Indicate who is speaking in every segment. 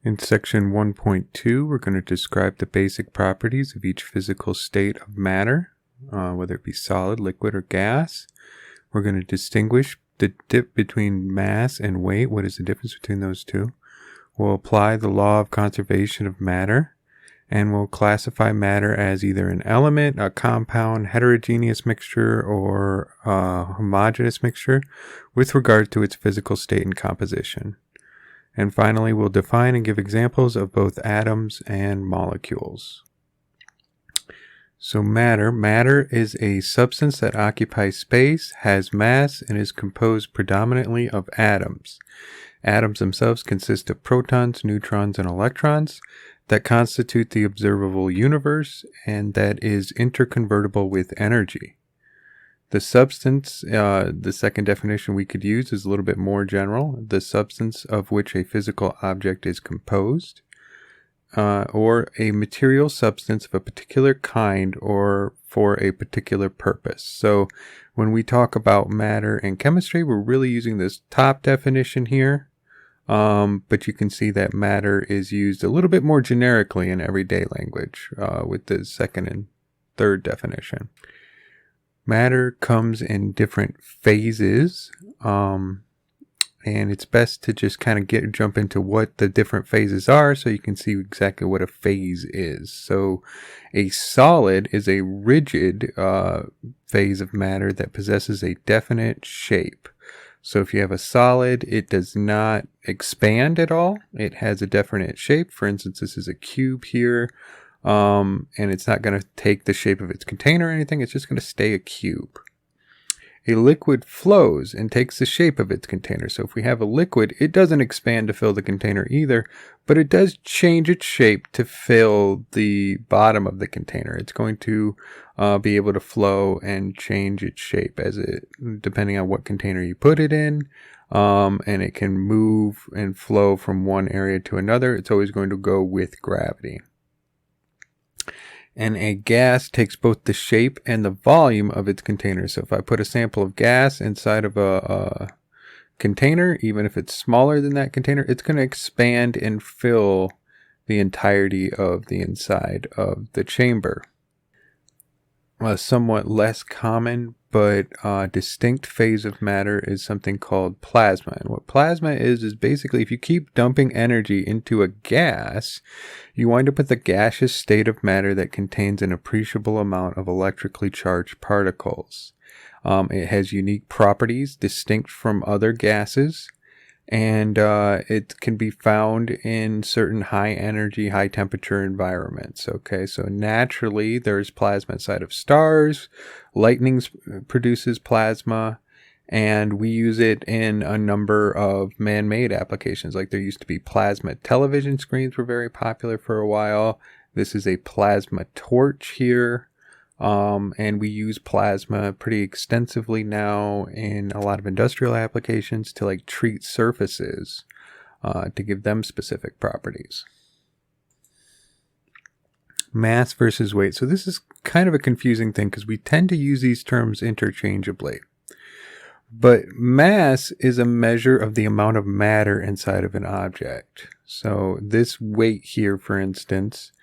Speaker 1: In section 1.2, we're going to describe the basic properties of each physical state of matter, whether it be solid, liquid, or gas. We're going to distinguish the dip between mass and weight. What is the difference between those two? We'll apply the law of conservation of matter, and we'll classify matter as either an element, a compound, heterogeneous mixture, or a homogeneous mixture with regard to its physical state and composition. And finally, we'll define and give examples of both atoms and molecules. So matter is a substance that occupies space, has mass, and is composed predominantly of atoms. Atoms themselves consist of protons, neutrons, and electrons that constitute the observable universe and that is interconvertible with energy. The substance, the second definition we could use is a little bit more general. The substance of which a physical object is composed, or a material substance of a particular kind or for a particular purpose. So when we talk about matter in chemistry, we're really using this top definition here. But you can see that matter is used a little bit more generically in everyday language with the second and third definition. Matter comes in different phases, and it's best to just kind of jump into what the different phases are so you can see exactly what a phase is. So a solid is a rigid phase of matter that possesses a definite shape. So if you have a solid, it does not expand at all. It has a definite shape. For instance, this is a cube here. And it's not going to take the shape of its container or anything. It's just going to stay a cube. A liquid flows and takes the shape of its container. So if we have a liquid, it doesn't expand to fill the container either, but it does change its shape to fill the bottom of the container. It's going to be able to flow and change its shape depending on what container you put it in. And it can move and flow from one area to another. It's always going to go with gravity. And a gas takes both the shape and the volume of its container. So if I put a sample of gas inside of a container, even if it's smaller than that container, it's going to expand and fill the entirety of the inside of the chamber. A somewhat less common but distinct phase of matter is something called plasma. And what plasma is basically if you keep dumping energy into a gas, you wind up with a gaseous state of matter that contains an appreciable amount of electrically charged particles. It has unique properties distinct from other gases, and it can be found in certain high energy, high temperature environments. Okay, so naturally there's plasma inside of stars. Lightning produces plasma, and we use it in a number of man-made applications. Like there used to be plasma television screens were very popular for a while. This is a plasma torch here. And we use plasma pretty extensively now in a lot of industrial applications to like treat surfaces to give them specific properties. Mass versus weight. So this is kind of a confusing thing because we tend to use these terms interchangeably. But mass is a measure of the amount of matter inside of an object. So this weight here, for instance,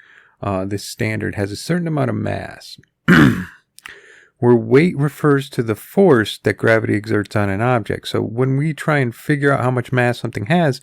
Speaker 1: this standard has a certain amount of mass. Where weight refers to the force that gravity exerts on an object. So when we try and figure out how much mass something has,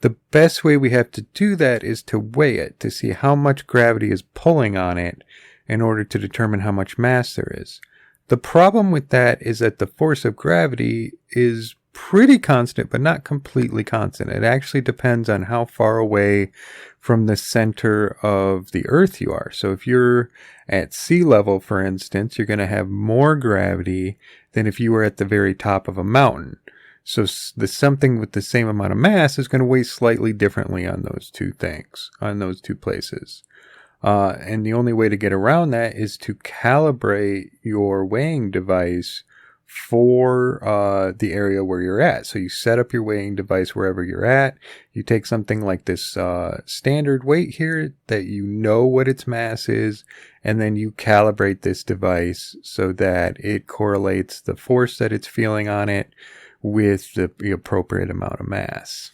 Speaker 1: the best way we have to do that is to weigh it, to see how much gravity is pulling on it in order to determine how much mass there is. The problem with that is that the force of gravity is pretty constant, but not completely constant. It actually depends on how far away from the center of the Earth you are. So if you're at sea level, for instance, you're going to have more gravity than if you were at the very top of a mountain. So something with the same amount of mass is going to weigh slightly differently on those two things, on those two places. And the only way to get around that is to calibrate your weighing device for the area where you're at. So you set up your weighing device wherever you're at. You take something like this standard weight here that you know what its mass is, and then you calibrate this device so that it correlates the force that it's feeling on it with the appropriate amount of mass.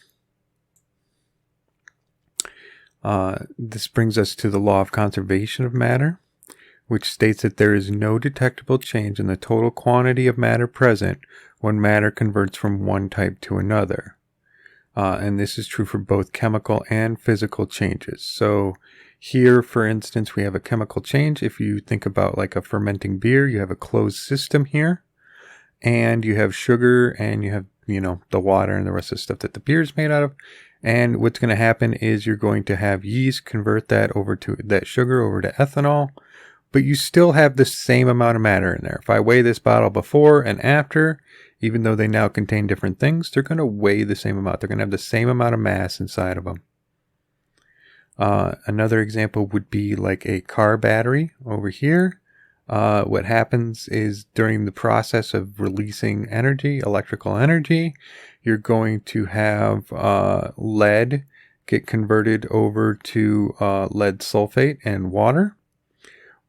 Speaker 1: This brings us to the law of conservation of matter, which states that there is no detectable change in the total quantity of matter present when matter converts from one type to another. And this is true for both chemical and physical changes. So here, for instance, we have a chemical change. If you think about like a fermenting beer, you have a closed system here, and you have sugar, and you have, the water and the rest of the stuff that the beer is made out of. And what's going to happen is you're going to have yeast convert that sugar over to ethanol, but you still have the same amount of matter in there. If I weigh this bottle before and after, even though they now contain different things, they're going to weigh the same amount. They're going to have the same amount of mass inside of them. Another example would be like a car battery over here. What happens is during the process of releasing energy, electrical energy, you're going to have lead get converted over to lead sulfate and water.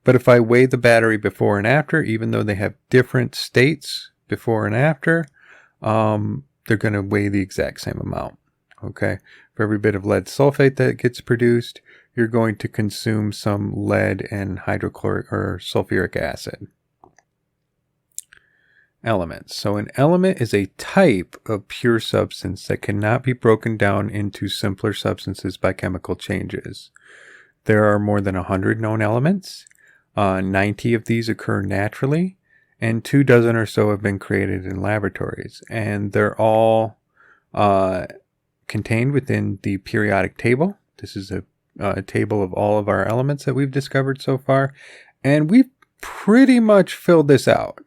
Speaker 1: But if I weigh the battery before and after, even though they have different states before and after, they're going to weigh the exact same amount. Okay, for every bit of lead sulfate that gets produced, you're going to consume some lead and hydrochloric or sulfuric acid. Elements. So an element is a type of pure substance that cannot be broken down into simpler substances by chemical changes. There are more than 100 known elements. 90 of these occur naturally, and 24 or so have been created in laboratories. And they're all contained within the periodic table. This is a table of all of our elements that we've discovered so far. And we've pretty much filled this out.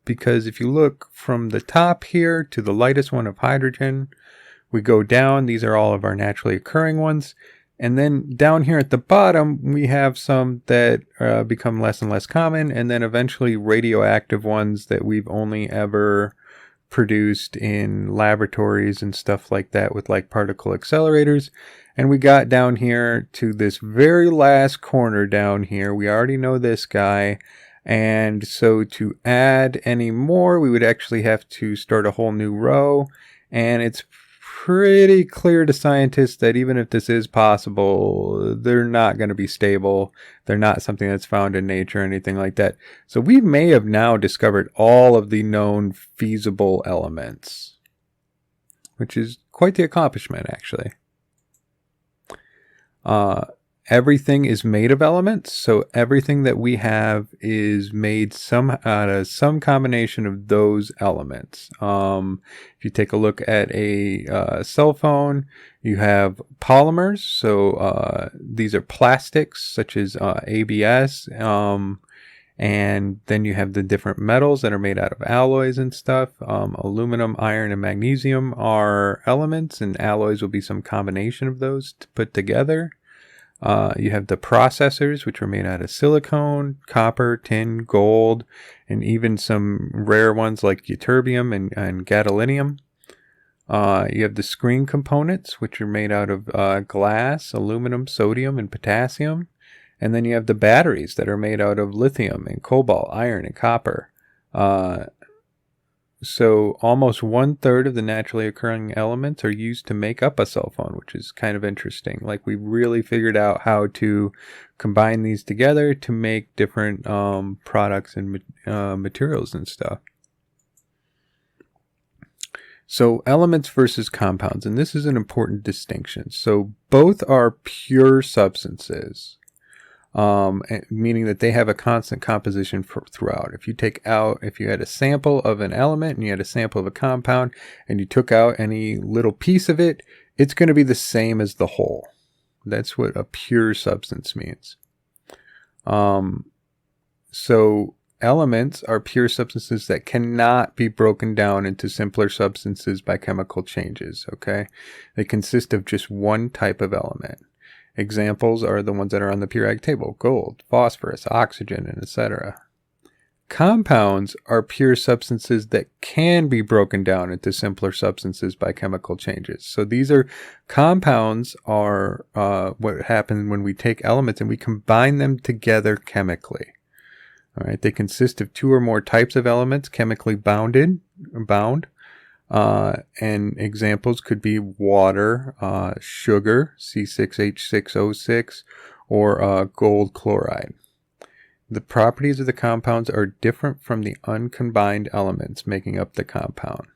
Speaker 1: Because if you look from the top here to the lightest one of hydrogen, we go down. These are all of our naturally occurring ones. And then down here at the bottom, we have some that become less and less common. And then eventually radioactive ones that we've only ever produced in laboratories and stuff like that with like particle accelerators. And we got down here to this very last corner down here. We already know this guy. And so to add any more, we would actually have to start a whole new row. And it's pretty clear to scientists that even if this is possible, they're not going to be stable. They're not something that's found in nature or anything like that. So we may have now discovered all of the known feasible elements, which is quite the accomplishment, actually. Everything is made of elements, so everything that we have is made out of some combination of those elements. If you take a look at a cell phone, you have polymers, so these are plastics such as ABS, and then you have the different metals that are made out of alloys and stuff. Aluminum, iron, and magnesium are elements, and alloys will be some combination of those to put together. You have the processors, which are made out of silicone, copper, tin, gold, and even some rare ones like ytterbium and gadolinium. You have the screen components, which are made out of glass, aluminum, sodium, and potassium. And then you have the batteries that are made out of lithium and cobalt, iron, and copper. So almost 1/3 of the naturally occurring elements are used to make up a cell phone, which is kind of interesting. Like we really figured out how to combine these together to make different products and materials and stuff. So elements versus compounds, and this is an important distinction. So both are pure substances. Meaning that they have a constant composition throughout. If you had a sample of an element and you had a sample of a compound and you took out any little piece of it, it's going to be the same as the whole. That's what a pure substance means. So elements are pure substances that cannot be broken down into simpler substances by chemical changes, okay? They consist of just one type of element. Examples are the ones that are on the periodic table: gold, phosphorus, oxygen, and etc. Compounds are pure substances that can be broken down into simpler substances by chemical changes. So compounds are what happens when we take elements and we combine them together chemically. All right, they consist of two or more types of elements chemically bound. And examples could be water, sugar, C6H6O6, or gold chloride. The properties of the compounds are different from the uncombined elements making up the compound.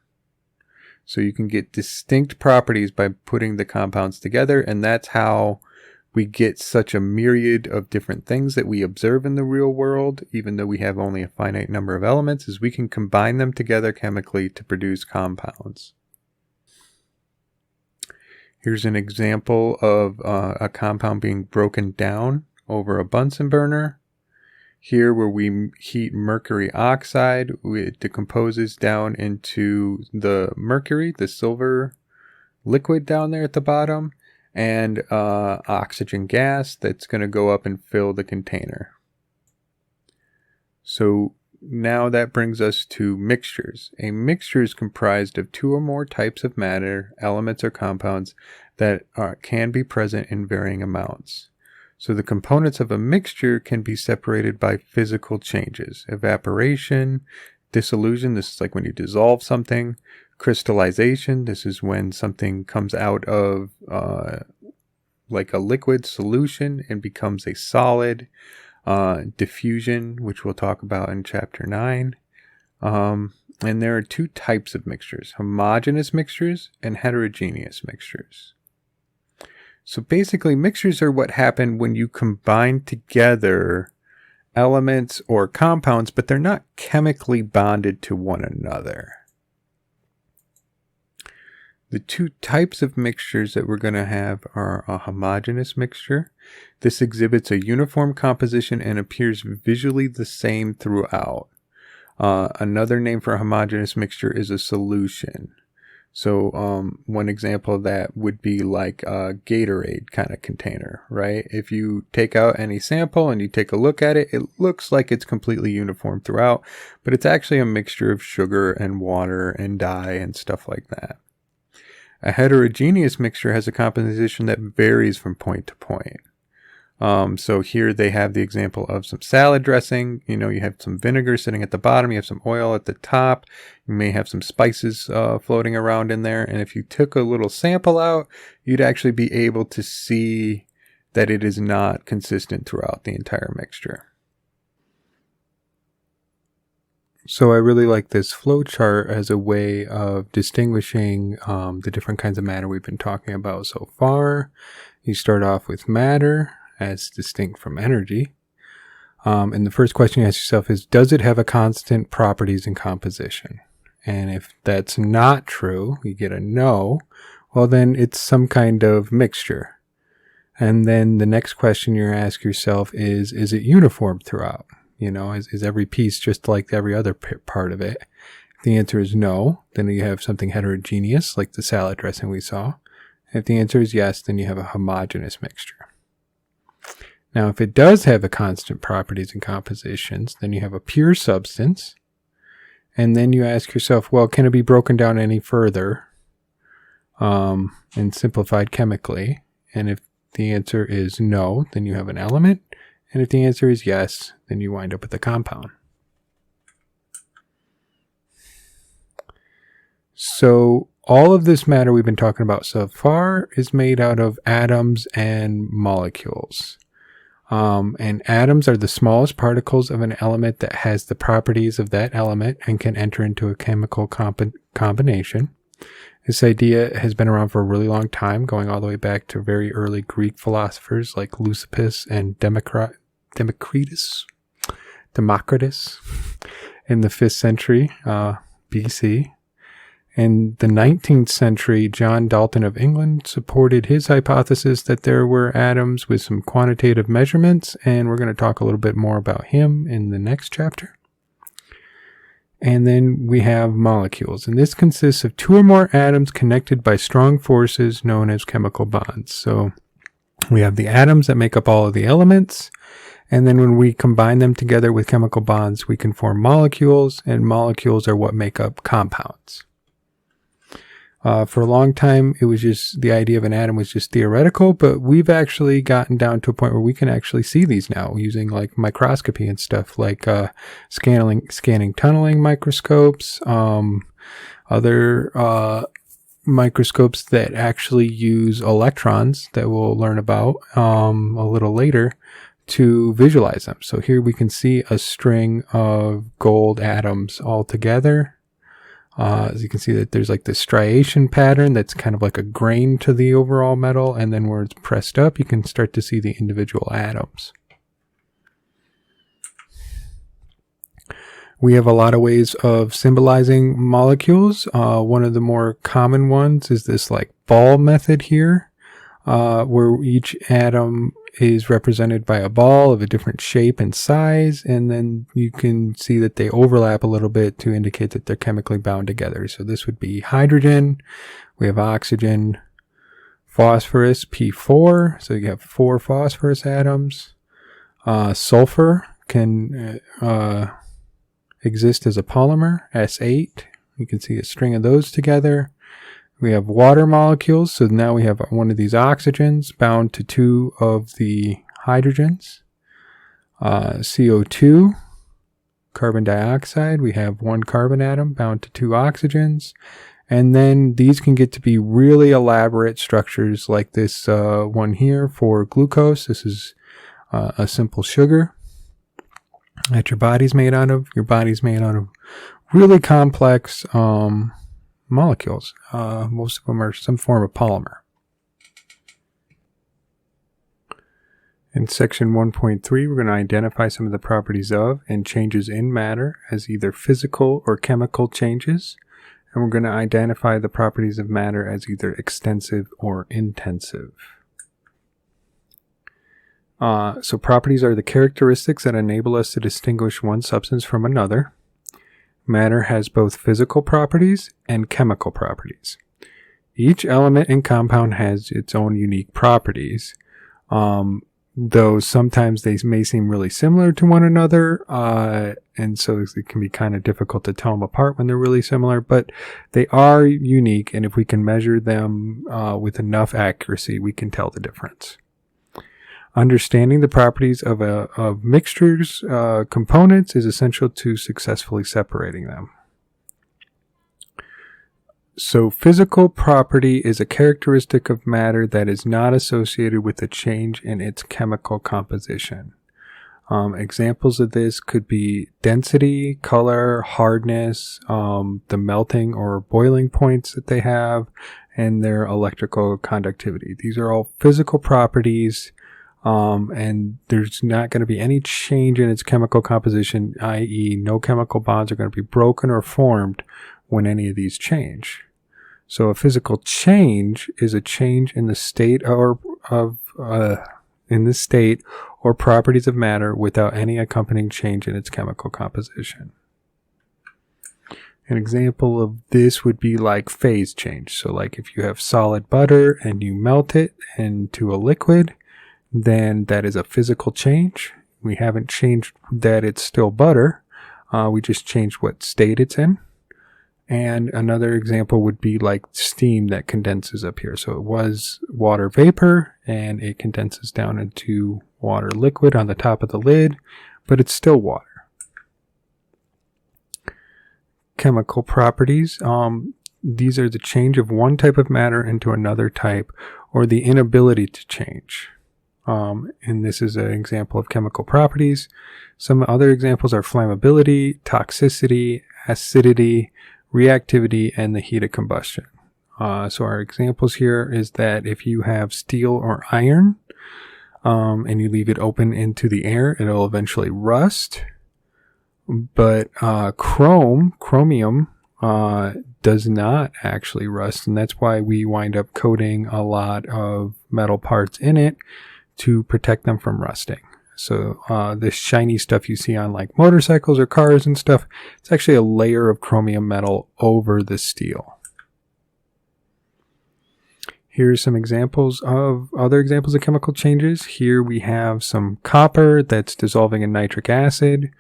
Speaker 1: So you can get distinct properties by putting the compounds together, and that's how we get such a myriad of different things that we observe in the real world, even though we have only a finite number of elements, is we can combine them together chemically to produce compounds. Here's an example of a compound being broken down over a Bunsen burner. Here, where we heat mercury oxide, it decomposes down into the mercury, the silver liquid down there at the bottom, and oxygen gas that's going to go up and fill the container. So now that brings us to mixtures. A mixture is comprised of two or more types of matter, elements, or compounds that can be present in varying amounts. So the components of a mixture can be separated by physical changes. Evaporation, dissolution, this is like when you dissolve something. Crystallization, this is when something comes out of like a liquid solution and becomes a solid. Diffusion, which we'll talk about in chapter 9. And there are two types of mixtures: homogeneous mixtures and heterogeneous mixtures. So basically, mixtures are what happen when you combine together elements or compounds, but they're not chemically bonded to one another. The two types of mixtures that we're going to have are a homogeneous mixture. This exhibits a uniform composition and appears visually the same throughout. Another name for a homogeneous mixture is a solution. So one example of that would be like a Gatorade kind of container, right? If you take out any sample and you take a look at it, it looks like it's completely uniform throughout, but it's actually a mixture of sugar and water and dye and stuff like that. A heterogeneous mixture has a composition that varies from point to point. So here they have the example of some salad dressing. You know, you have some vinegar sitting at the bottom. You have some oil at the top. You may have some spices floating around in there. And if you took a little sample out, you'd actually be able to see that it is not consistent throughout the entire mixture. So I really like this flow chart as a way of distinguishing the different kinds of matter we've been talking about so far. You start off with matter as distinct from energy. And the first question you ask yourself is, does it have a constant properties and composition? And if that's not true, you get a no, well then it's some kind of mixture. And then the next question you ask yourself is it uniform throughout? You know, is every piece just like every other part of it? If the answer is no, then you have something heterogeneous, like the salad dressing we saw. If the answer is yes, then you have a homogeneous mixture. Now, if it does have a constant properties and compositions, then you have a pure substance. And then you ask yourself, well, can it be broken down any further and simplified chemically? And if the answer is no, then you have an element. And if the answer is yes, then you wind up with a compound. So all of this matter we've been talking about so far is made out of atoms and molecules. And atoms are the smallest particles of an element that has the properties of that element and can enter into a chemical combination. This idea has been around for a really long time, going all the way back to very early Greek philosophers like Leucippus and Democritus in the 5th century BC. In the 19th century, John Dalton of England supported his hypothesis that there were atoms with some quantitative measurements, and we're going to talk a little bit more about him in the next chapter. And then we have molecules, and this consists of two or more atoms connected by strong forces known as chemical bonds. So we have the atoms that make up all of the elements, and then when we combine them together with chemical bonds, we can form molecules, and molecules are what make up compounds. For a long time, it was just the idea of an atom was just theoretical, but we've actually gotten down to a point where we can actually see these now using like microscopy and stuff like scanning tunneling microscopes, other microscopes that actually use electrons that we'll learn about a little later to visualize them. So here we can see a string of gold atoms all together. As you can see that there's like this striation pattern that's kind of like a grain to the overall metal, and then where it's pressed up you can start to see the individual atoms. We have a lot of ways of symbolizing molecules. One of the more common ones is this like ball method here, where each atom is represented by a ball of a different shape and size, and then you can see that they overlap a little bit to indicate that they're chemically bound together. So this would be hydrogen, we have oxygen, phosphorus, P4, so you have 4 phosphorus atoms. Sulfur can exist as a polymer, S8. You can see a string of those together. We have water molecules, so now we have one of these oxygens bound to 2 of the hydrogens. CO2, carbon dioxide, we have 1 carbon atom bound to 2 oxygens. And then these can get to be really elaborate structures like this one here for glucose. This is a simple sugar that your body's made out of. Your body's made out of really complex molecules. Most of them are some form of polymer. In section 1.3, we're going to identify some of the properties of and changes in matter as either physical or chemical changes. And we're going to identify the properties of matter as either extensive or intensive. So properties are the characteristics that enable us to distinguish one substance from another. Matter has both physical properties and chemical properties. Each element and compound has its own unique properties, though sometimes they may seem really similar to one another, and so it can be kind of difficult to tell them apart when they're really similar, but they are unique, and if we can measure them with enough accuracy, we can tell the difference. Understanding the properties of mixtures, components is essential to successfully separating them. So physical property is a characteristic of matter that is not associated with a change in its chemical composition. Examples of this could be density, color, hardness, the melting or boiling points that they have, and their electrical conductivity. These are all physical properties. And there's not going to be any change in its chemical composition, i.e. no chemical bonds are going to be broken or formed when any of these change. So a physical change is a change in the state or properties of matter without any accompanying change in its chemical composition. An example of this would be like phase change. So like if you have solid butter and you melt it into a liquid, then that is a physical change. We haven't changed that it's still butter. We just changed what state it's in. And another example would be like steam that condenses up here. So it was water vapor and it condenses down into water liquid on the top of the lid, but it's still water. Chemical properties. These are the change of one type of matter into another type, or the inability to change. And this is an example of chemical properties. Some other examples are flammability, toxicity, acidity, reactivity, and the heat of combustion. So our examples here is that if you have steel or iron, and you leave it open into the air, it'll eventually rust. But chromium does not actually rust, and that's why we wind up coating a lot of metal parts in it to protect them from rusting. So this shiny stuff you see on like motorcycles or cars and stuff, it's actually a layer of chromium metal over the steel. Here's some examples of other examples of chemical changes. Here we have some copper that's dissolving in nitric acid.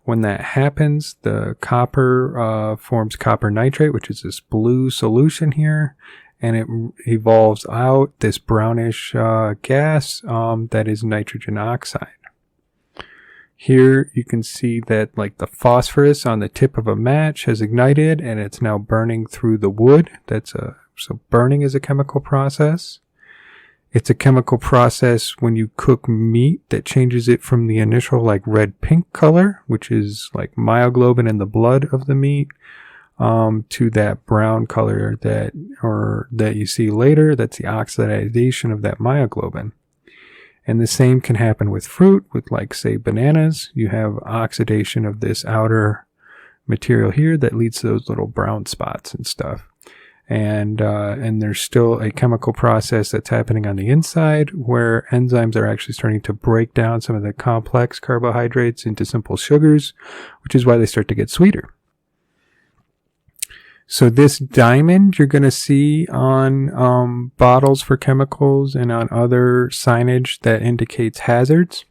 Speaker 1: When that happens, the copper forms copper nitrate, which is this blue solution here, and it evolves out this brownish gas that is nitrogen oxide. Here you can see that like the phosphorus on the tip of a match has ignited and it's now burning through the wood. So burning is a chemical process. It's a chemical process when you cook meat that changes it from the initial like red-pink color, which is like myoglobin in the blood of the meat, to that brown color that you see later. That's the oxidization of that myoglobin. And the same can happen with fruit, with like say bananas. You have oxidation of this outer material here that leads to those little brown spots and stuff. And there's still a chemical process that's happening on the inside where enzymes are actually starting to break down some of the complex carbohydrates into simple sugars, which is why they start to get sweeter. So this diamond you're going to see on bottles for chemicals and on other signage that indicates hazards.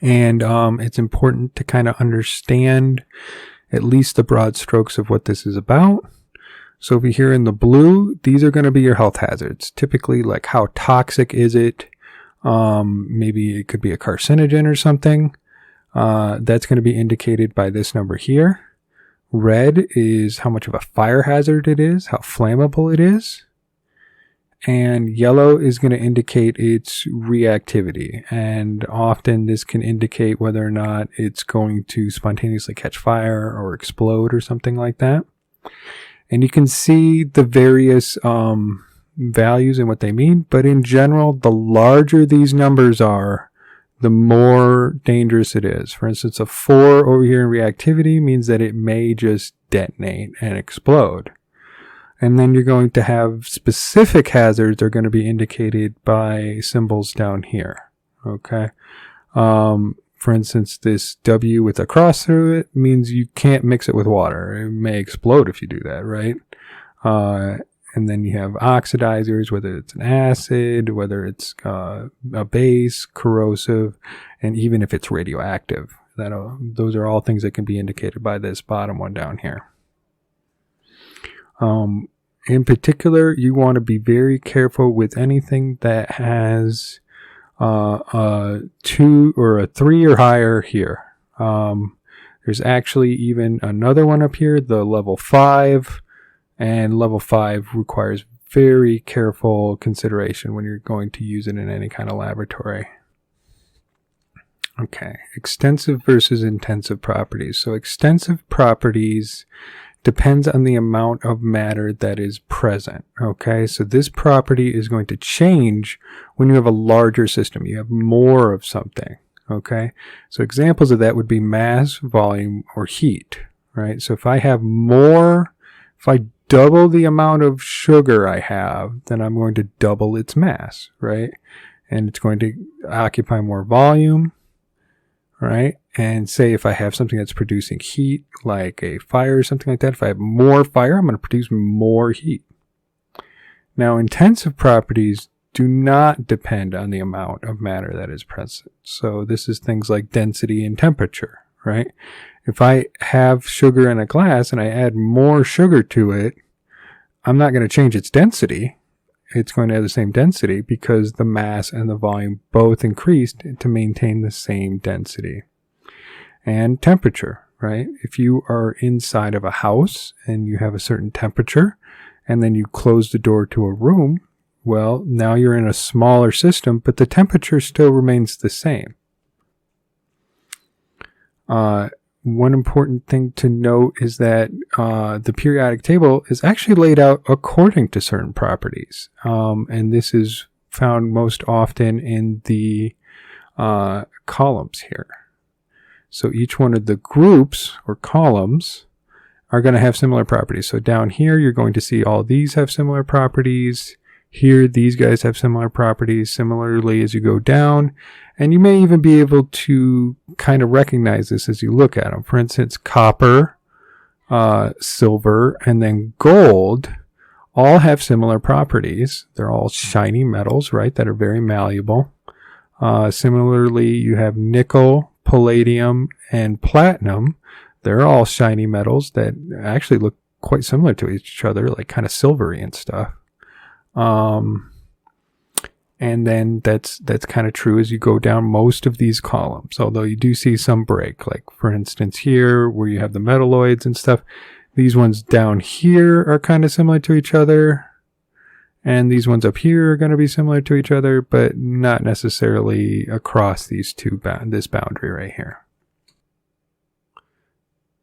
Speaker 1: And it's important to kind of understand at least the broad strokes of what this is about. So over here in the blue, these are going to be your health hazards. Typically, like how toxic is it? Maybe it could be a carcinogen or something. That's going to be indicated by this number here. Red is how much of a fire hazard it is, how flammable it is. And yellow is going to indicate its reactivity. And often this can indicate whether or not it's going to spontaneously catch fire or explode or something like that. And you can see the various values and what they mean. But in general, the larger these numbers are, the more dangerous it is. For instance, a 4 over here in reactivity means that it may just detonate and explode. And then you're going to have specific hazards are going to be indicated by symbols down here. Okay. For instance, this W with a cross through it means you can't mix it with water. It may explode if you do that, right? And then you have oxidizers, whether it's an acid, whether it's a base, corrosive, and even if it's radioactive. Those are all things that can be indicated by this bottom one down here. In particular, you want to be very careful with anything that has a 2 or a 3 or higher here. There's actually even another one up here, the level 5, and level 5 requires very careful consideration when you're going to use it in any kind of laboratory. Okay, extensive versus intensive properties. So extensive properties depends on the amount of matter that is present. Okay, so this property is going to change when you have a larger system. You have more of something. Okay, so examples of that would be mass, volume, or heat. Right, so if I double the amount of sugar I have, then I'm going to double its mass, right? And it's going to occupy more volume, right? And say if I have something that's producing heat, like a fire or something like that, if I have more fire, I'm going to produce more heat. Now, intensive properties do not depend on the amount of matter that is present. So this is things like density and temperature, right? If I have sugar in a glass and I add more sugar to it, I'm not going to change its density. It's going to have the same density because the mass and the volume both increased to maintain the same density. And temperature, right? If you are inside of a house and you have a certain temperature and then you close the door to a room, well, now you're in a smaller system, but the temperature still remains the same. One important thing to note is that the periodic table is actually laid out according to certain properties. And this is found most often in the columns here. So each one of the groups or columns are going to have similar properties. So down here, you're going to see all these have similar properties. Here, these guys have similar properties. Similarly, as you go down, and you may even be able to kind of recognize this as you look at them. For instance, copper, silver, and then gold all have similar properties. They're all shiny metals, right, that are very malleable. Similarly, you have nickel, palladium, and platinum. They're all shiny metals that actually look quite similar to each other, like kind of silvery and stuff. And then that's kind of true as you go down most of these columns, although you do see some break. Like for instance here, where you have the metalloids and stuff, these ones down here are kind of similar to each other. And these ones up here are going to be similar to each other, but not necessarily across these two, this boundary right here.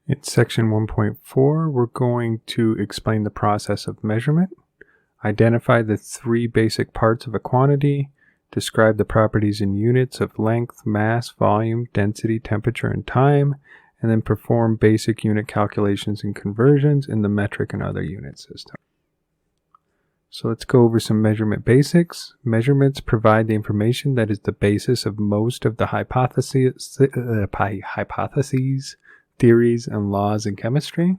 Speaker 1: In section 1.4, we're going to explain the process of measurement, identify the three basic parts of a quantity, describe the properties in units of length, mass, volume, density, temperature, and time, and then perform basic unit calculations and conversions in the metric and other unit system. So let's go over some measurement basics. Measurements provide the information that is the basis of most of the hypotheses, theories, and laws in chemistry.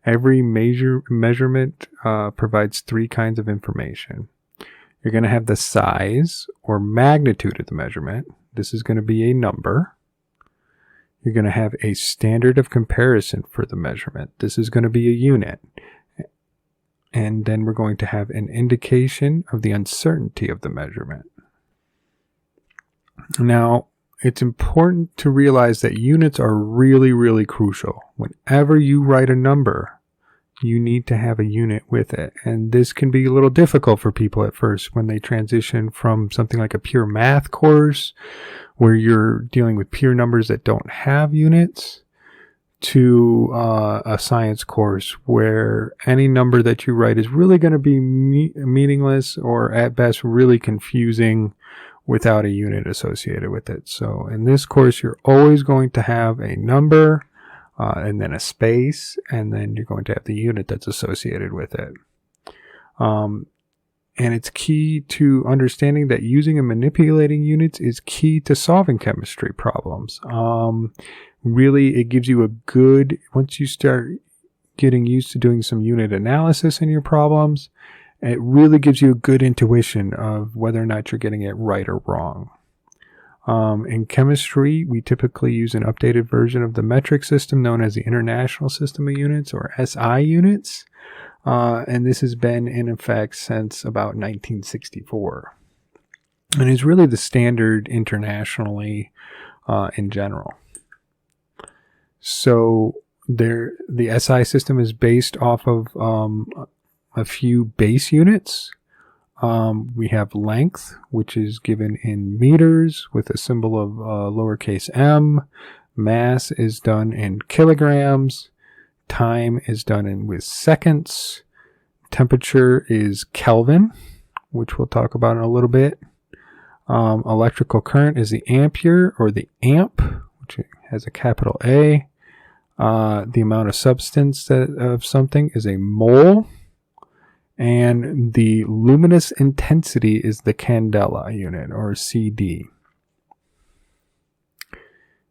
Speaker 1: Every measurement provides three kinds of information. You're going to have the size or magnitude of the measurement. This is going to be a number. You're going to have a standard of comparison for the measurement. This is going to be a unit. And then we're going to have an indication of the uncertainty of the measurement. Now, it's important to realize that units are really, really crucial. Whenever you write a number, you need to have a unit with it. And this can be a little difficult for people at first when they transition from something like a pure math course, where you're dealing with pure numbers that don't have units, to a science course where any number that you write is really going to be meaningless or at best really confusing without a unit associated with it. So in this course, you're always going to have a number and then a space, and then you're going to have the unit that's associated with it. And it's key to understanding that using and manipulating units is key to solving chemistry problems. Really, it gives you a good, once you start getting used to doing some unit analysis in your problems, it really gives you a good intuition of whether or not you're getting it right or wrong. In chemistry, we typically use an updated version of the metric system known as the International System of Units, or SI units. And this has been in effect since about 1964. And is really the standard internationally in general. So the SI system is based off of a few base units. We have length, which is given in meters with a symbol of lowercase m. Mass is done in kilograms. Time is done with seconds. Temperature is Kelvin, which we'll talk about in a little bit. Electrical current is the ampere or the amp, which has a capital A. The amount of substance of something is a mole. And the luminous intensity is the candela unit, or CD.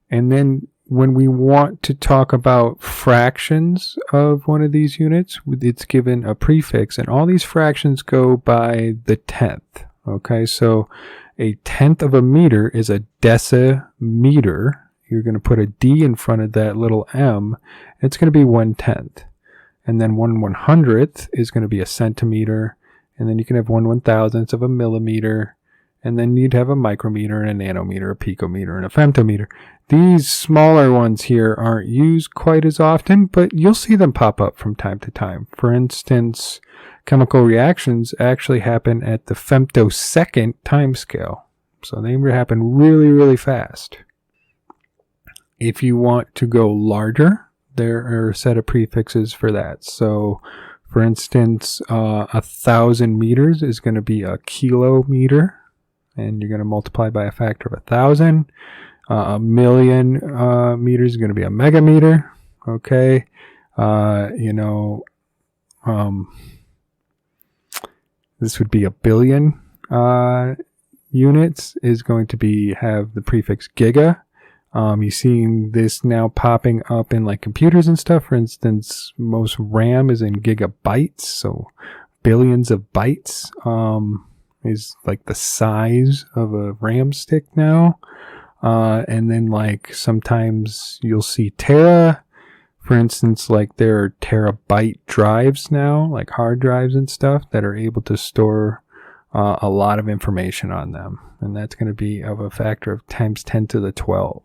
Speaker 1: And then when we want to talk about fractions of one of these units, it's given a prefix, and all these fractions go by the tenth. Okay, so a tenth of a meter is a decimeter. You're going to put a D in front of that little m. It's going to be 1/10. And then 1/100th is going to be a centimeter. And then you can have 1/1000th of a millimeter. And then you'd have a micrometer and a nanometer, a picometer, and a femtometer. These smaller ones here aren't used quite as often, but you'll see them pop up from time to time. For instance, chemical reactions actually happen at the femtosecond time scale. So they happen really, really fast. If you want to go larger, there are a set of prefixes for that. So, for instance, 1,000 meters is going to be a kilometer, and you're going to multiply by a factor of 1,000. A million meters is going to be a megameter. Okay, this would be a billion units is going to have the prefix giga. You're seeing this now popping up in like computers and stuff. For instance, most RAM is in gigabytes, so billions of bytes is like the size of a RAM stick now. And then like sometimes you'll see tera. For instance, like there are terabyte drives now, like hard drives and stuff that are able to store a lot of information on them. And that's going to be of a factor of times 10 to the 12.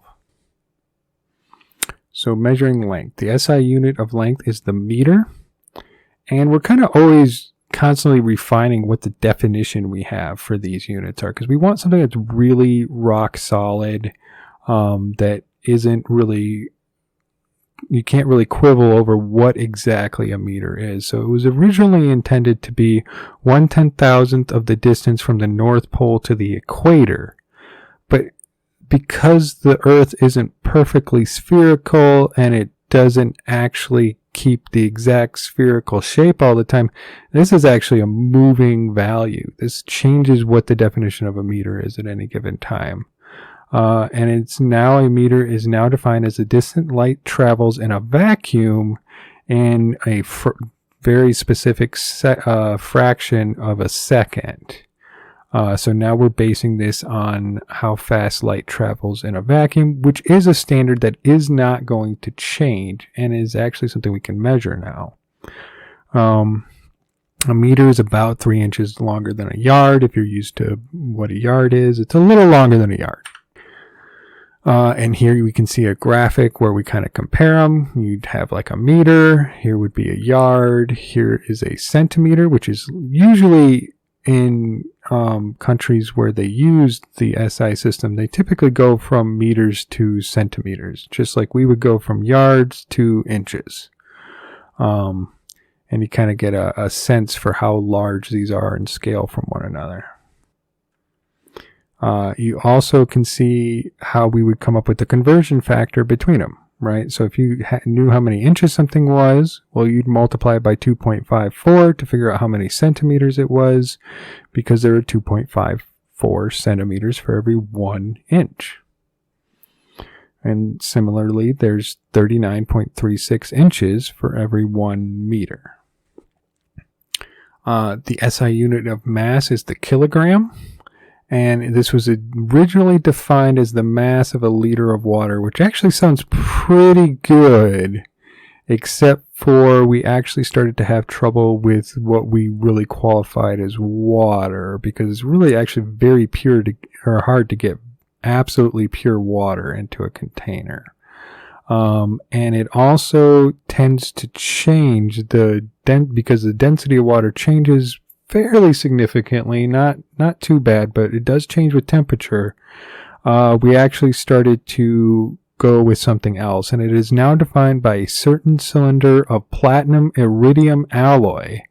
Speaker 1: So measuring length. The SI unit of length is the meter. And we're kind of always constantly refining what the definition we have for these units are, because we want something that's really rock solid, that isn't really, you can't really quibble over what exactly a meter is. So it was originally intended to be 1/10,000th of the distance from the North Pole to the equator. But because the Earth isn't perfectly spherical and it doesn't actually keep the exact spherical shape all the time, this is actually a moving value. This changes what the definition of a meter is at any given time. And it's now, a meter is now defined as the distance light travels in a vacuum in a very specific fraction of a second. So now we're basing this on how fast light travels in a vacuum, which is a standard that is not going to change and is actually something we can measure now. A meter is about 3 inches longer than a yard. If you're used to what a yard is, it's a little longer than a yard. And here we can see a graphic where we kind of compare them. You'd have like a meter. Here would be a yard. Here is a centimeter, which is usually in countries where they use the SI system, they typically go from meters to centimeters, just like we would go from yards to inches. And you kind of get a sense for how large these are in scale from one another. You also can see how we would come up with the conversion factor between them, right? So if you knew how many inches something was, well, you'd multiply it by 2.54 to figure out how many centimeters it was, because there are 2.54 centimeters for every 1 inch. And similarly, there's 39.36 inches for every 1 meter. The SI unit of mass is the kilogram. And this was originally defined as the mass of a liter of water, which actually sounds pretty good, except for we actually started to have trouble with what we really qualified as water, because it's really actually very pure or hard to get absolutely pure water into a container. And it also tends to change because the density of water changes fairly significantly, not too bad, but it does change with temperature. We actually started to go with something else, and it is now defined by a certain cylinder of platinum iridium alloy,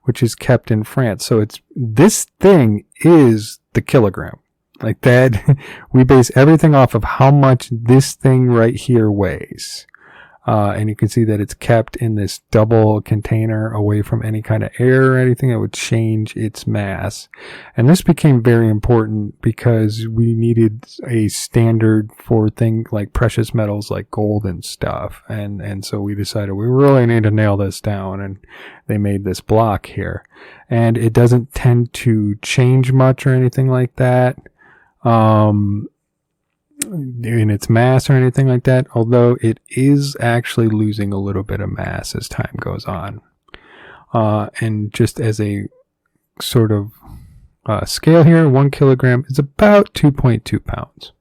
Speaker 1: which is kept in France. So this thing is the kilogram. Like that, we base everything off of how much this thing right here weighs. And you can see that it's kept in this double container away from any kind of air or anything that would change its mass. And this became very important because we needed a standard for things like precious metals like gold and stuff. And so we decided we really need to nail this down, and they made this block here. And it doesn't tend to change much or anything like that. In its mass or anything like that, although it is actually losing a little bit of mass as time goes on. And just as a sort of scale here, 1 kilogram is about 2.2 pounds.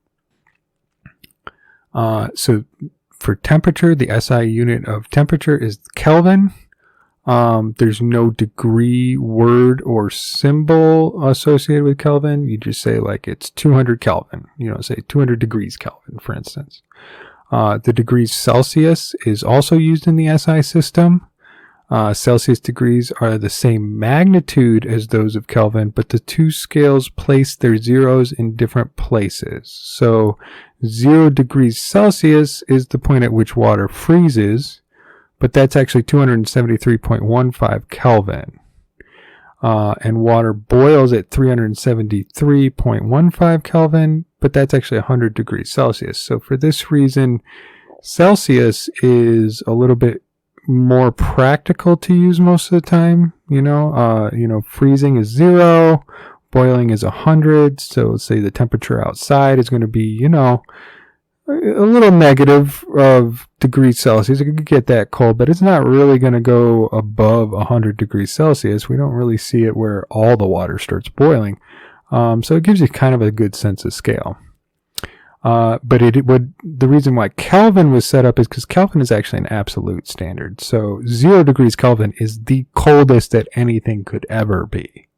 Speaker 1: So for temperature, the SI unit of temperature is Kelvin. There's no degree, word, or symbol associated with Kelvin. You just say like it's 200 Kelvin. You know, say 200 degrees Kelvin, for instance. The degrees Celsius is also used in the SI system. Celsius degrees are the same magnitude as those of Kelvin, but the two scales place their zeros in different places. So 0 degrees Celsius is the point at which water freezes, but that's actually 273.15 Kelvin. And water boils at 373.15 Kelvin, but that's actually 100 degrees Celsius. So for this reason, Celsius is a little bit more practical to use most of the time. Freezing is 0, boiling is 100. So let's say the temperature outside is going to be,
Speaker 2: a little negative of degrees Celsius. It could get that cold, but it's not really going to go above 100 degrees Celsius. We don't really see it where all the water starts boiling. So it gives you kind of a good sense of scale. But the reason why Kelvin was set up is because Kelvin is actually an absolute standard. So 0 degrees Kelvin is the coldest that anything could ever be.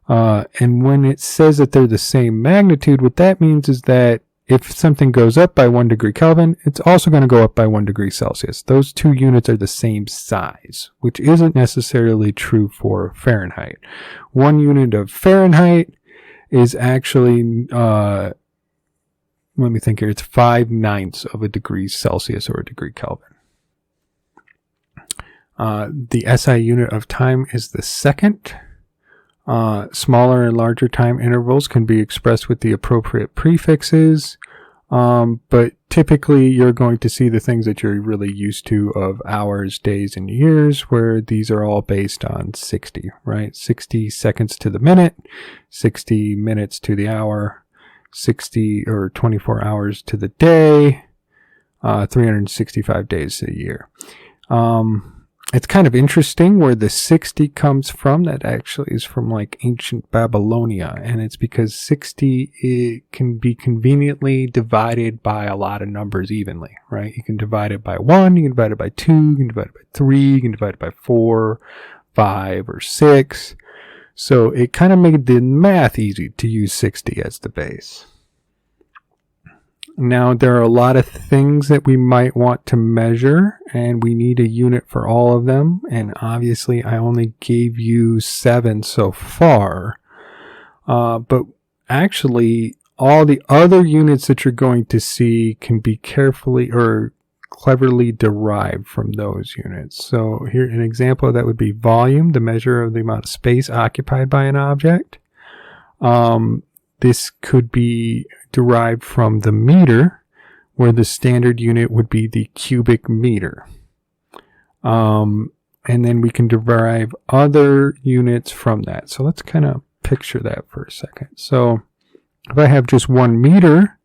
Speaker 2: And when it says that they're the same magnitude, what that means is that if something goes up by 1 degree Kelvin, it's also going to go up by 1 degree Celsius. Those two units are the same size, which isn't necessarily true for Fahrenheit. 1 unit of Fahrenheit is actually, let me think here, it's 5/9 of a degree Celsius or a degree Kelvin. The SI unit of time is the second. Smaller and larger time intervals can be expressed with the appropriate prefixes, but typically you're going to see the things that you're really used to of hours, days, and years, where these are all based on 60, right? 60 seconds to the minute, 60 minutes to the hour, 60 or 24 hours to the day, 365 days a year. It's kind of interesting where the 60 comes from. That actually is from like ancient Babylonia, and it's because 60 it can be conveniently divided by a lot of numbers evenly, right? You can divide it by 1, you can divide it by 2, you can divide it by 3, you can divide it by 4, 5, or 6. So it kind of made the math easy to use 60 as the base. Now, there are a lot of things that we might want to measure, and we need a unit for all of them. And obviously, I only gave you 7 so far. But actually, all the other units that you're going to see can be carefully or cleverly derived from those units. So here, an example of that would be volume, the measure of the amount of space occupied by an object. This could be derived from the meter, where the standard unit would be the cubic meter. And then we can derive other units from that. So let's kind of picture that for a second. So if I have just 1 meter,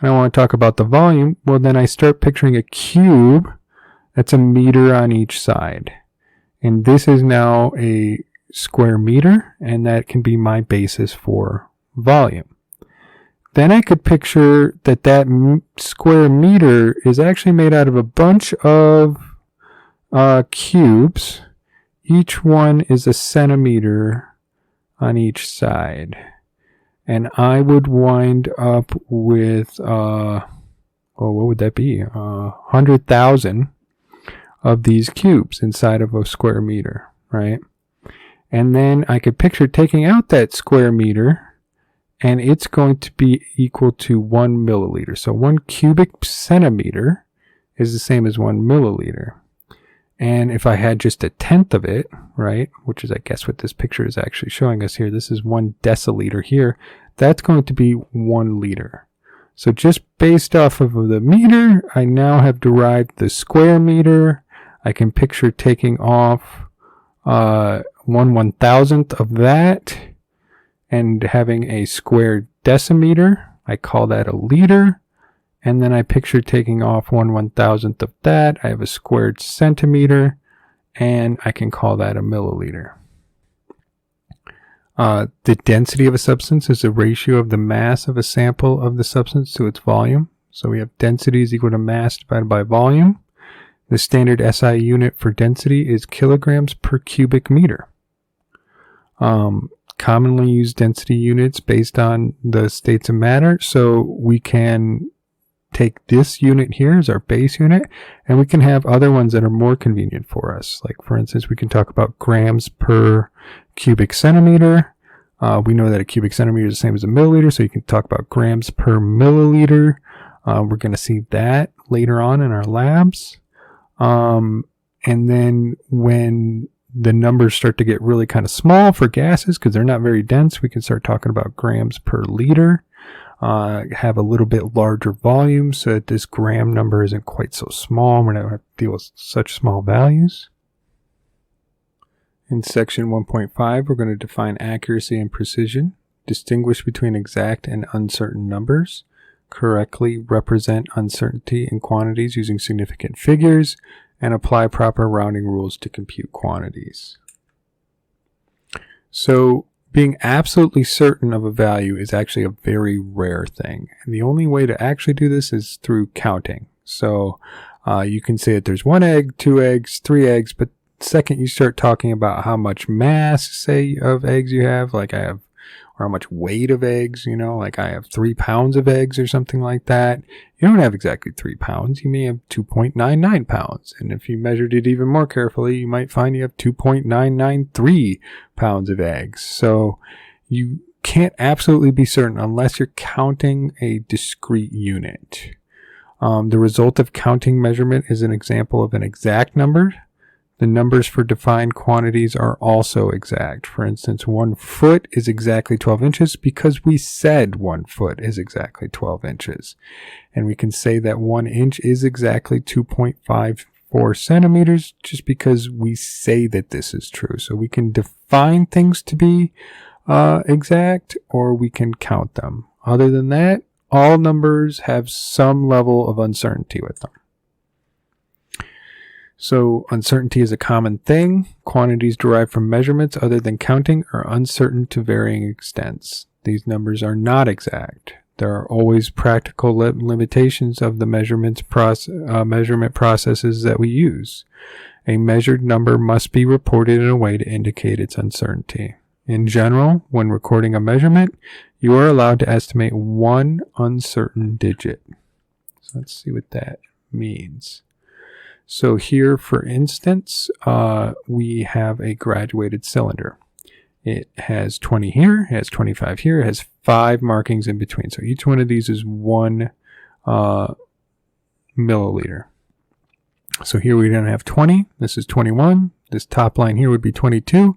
Speaker 2: and I want to talk about the volume, well, then I start picturing a cube that's a meter on each side. And this is now a square meter, and that can be my basis for volume. Then I could picture that square meter is actually made out of a bunch of cubes. Each one is a centimeter on each side. And I would wind up with, what would that be? 100,000 of these cubes inside of a square meter, right? And then I could picture taking out that square meter, and it's going to be equal to 1 milliliter. So 1 cubic centimeter is the same as 1 milliliter. And if I had just 1/10 of it, right, which is I guess what this picture is actually showing us here, this is 1 deciliter here, that's going to be 1 liter. So just based off of the meter, I now have derived the square meter. I can picture taking off 1/1000th of that, and having a square decimeter. I call that a liter. And then I picture taking off 1/1000th of that. I have a squared centimeter, and I can call that a milliliter. The density of a substance is the ratio of the mass of a sample of the substance to its volume. So we have density is equal to mass divided by volume. The standard SI unit for density is kilograms per cubic meter. Commonly used density units based on the states of matter. So we can take this unit here as our base unit, and we can have other ones that are more convenient for us. Like, for instance, we can talk about grams per cubic centimeter. We know that a cubic centimeter is the same as a milliliter, so you can talk about grams per milliliter. We're going to see that later on in our labs. And then when the numbers start to get really kind of small for gases, because they're not very dense, we can start talking about grams per liter. Have a little bit larger volume so that this gram number isn't quite so small. We're not going to have to deal with such small values. In section 1.5, we're going to define accuracy and precision, distinguish between exact and uncertain numbers, correctly represent uncertainty in quantities using significant figures, and apply proper rounding rules to compute quantities. So being absolutely certain of a value is actually a very rare thing. And the only way to actually do this is through counting. So you can say that there's 1 egg, 2 eggs, 3 eggs, but the second you start talking about how much mass, say, of eggs you have, like I have, or how much weight of eggs, you know, like I have 3 pounds of eggs or something like that. You don't have exactly 3 pounds. You may have 2.99 pounds. And if you measured it even more carefully, you might find you have 2.993 pounds of eggs. So you can't absolutely be certain unless you're counting a discrete unit. The result of counting measurement is an example of an exact number. The numbers for defined quantities are also exact. For instance, 1 foot is exactly 12 inches because we said 1 foot is exactly 12 inches. And we can say that 1 inch is exactly 2.54 centimeters just because we say that this is true. So we can define things to be exact, or we can count them. Other than that, all numbers have some level of uncertainty with them. So uncertainty is a common thing. Quantities derived from measurements other than counting are uncertain to varying extents. These numbers are not exact. There are always practical limitations of the measurement processes that we use. A measured number must be reported in a way to indicate its uncertainty. In general, when recording a measurement, you are allowed to estimate 1 uncertain digit. So let's see what that means. So here, for instance, we have a graduated cylinder. It has 20 here, it has 25 here, it has 5 markings in between. So each one of these is 1 milliliter. So here we don't have 20, this is 21, this top line here would be 22.